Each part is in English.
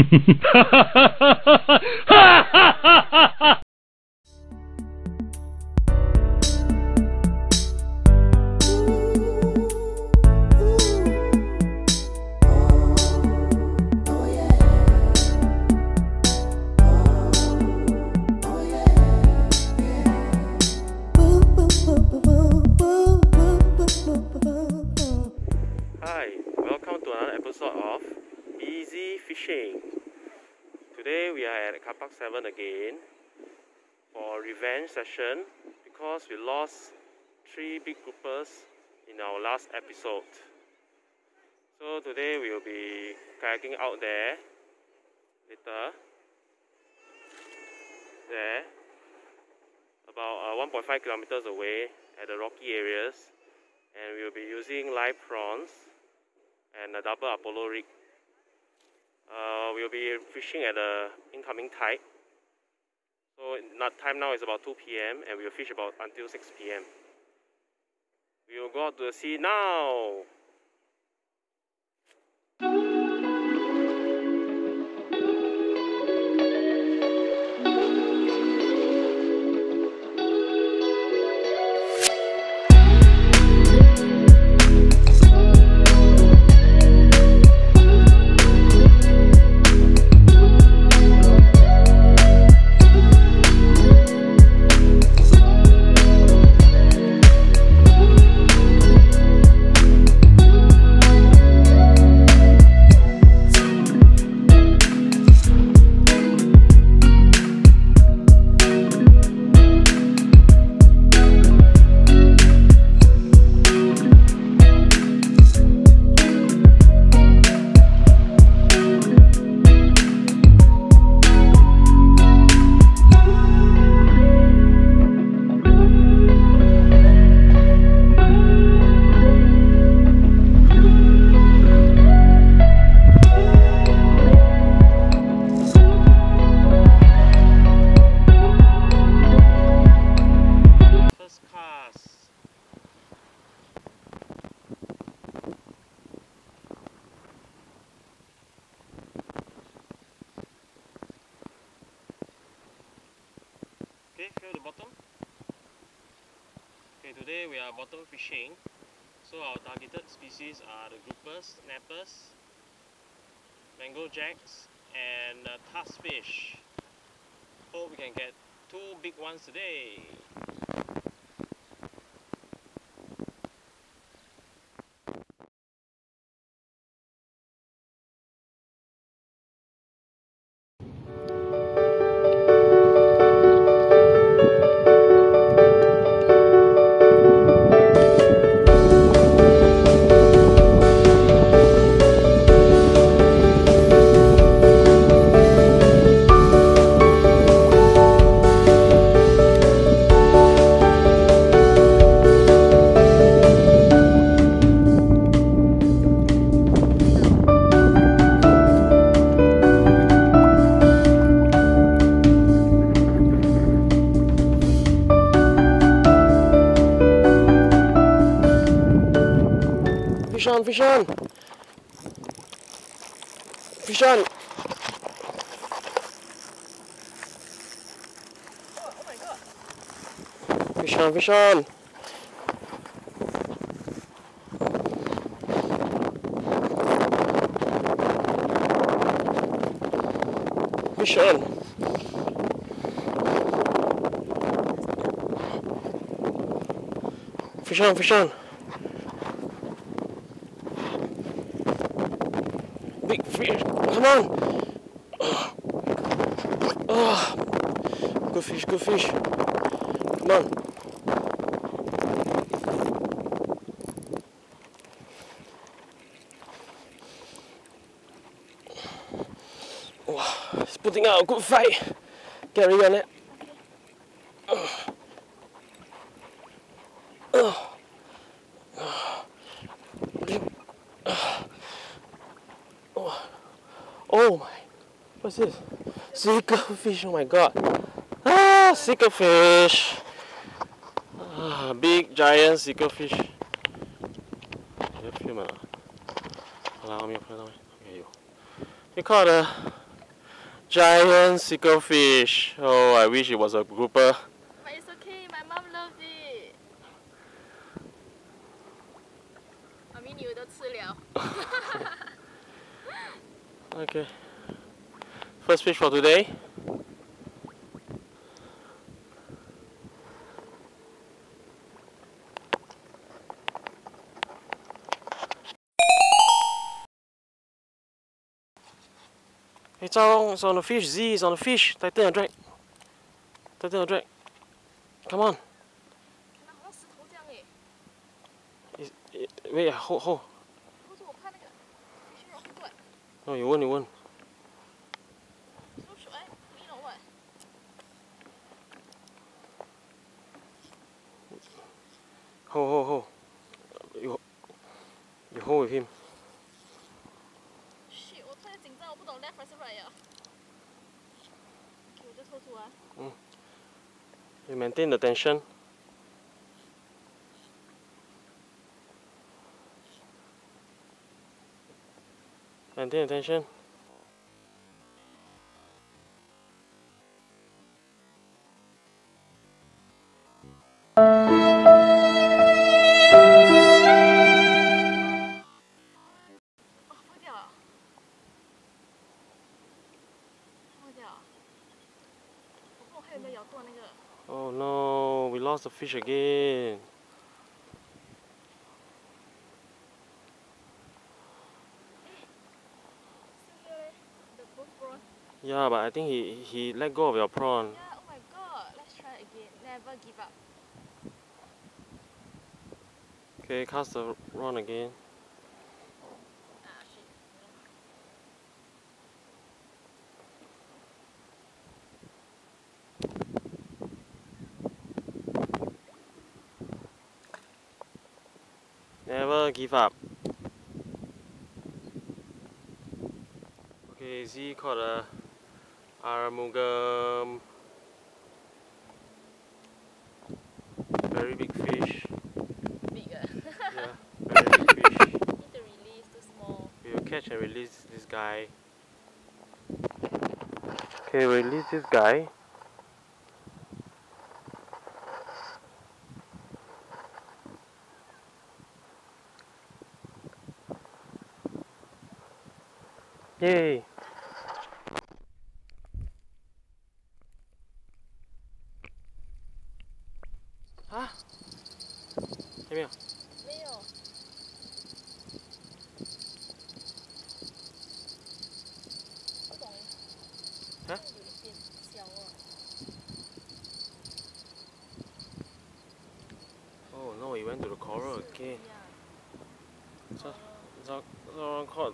Hi, welcome to another episode of Easy Fishing. Today we are at Carpark 7 again for a revenge session because we lost 3 big groupers in our last episode. So today we will be kayaking out there later, there, about 1.5 kilometers away at the rocky areas, and we will be using live prawns and a double Apollo rig. We will be fishing at the incoming tide. So time now is about 2 p.m. and we will fish about until 6 p.m. We will go out to the sea now. Okay, feel the bottom. Okay, today we are bottom fishing. So our targeted species are the groupers, snappers, mango jacks, and tusk fish. Hope we can get 2 big ones today. Fish on, fish on! Fish on! Oh my god! Fish on, fish on! Fish on! Fish on, fish on! Big fish, come on! Oh, good fish, good fish. Come on. Oh, it's putting out a good fight. Carry on it. Oh my, what's this? Seagullfish, oh my god. Ah, seagullfish. Ah, big giant seagullfish. You film it? Okay, you caught a Giant sickerfish. Oh, I wish it was a grouper. But it's okay, my mom loved it. 妈咪，你有的吃了。Okay. First fish for today. Hey, Zhao, it's on the fish. Z is on the fish. Tighten your drag. Tighten your drag. Come on. 看它好像石头这样诶。Wait, hold. 或者我怕那个鱼肉会断。No, you won't. So should I clean or what? Hold. You hold with him. Shit， 我突然紧张，我不懂 left 还是 right 啊。我就抽出啊。You maintain the tension. Maintain the tension. Oh no, we lost the fish again. Yeah, but I think he let go of your prawn. Yeah, oh my god, let's try again. Never give up. Okay, cast the rod again. Ah, shit. Never give up. Okay, Z caught a Aramugam. Very big fish. Big. Yeah, very big fish. Need to release, too small. We will catch and release this guy. Okay, release this guy. Yay! Ah! 有没有？没有。不懂诶。啊？有一点小啊。Oh no, he went to the coral again. Someone caught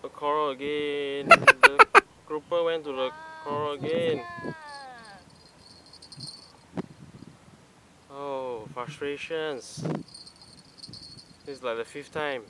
the coral again. The grouper went to the coral again. Oh, frustrations. This is like the 5th time.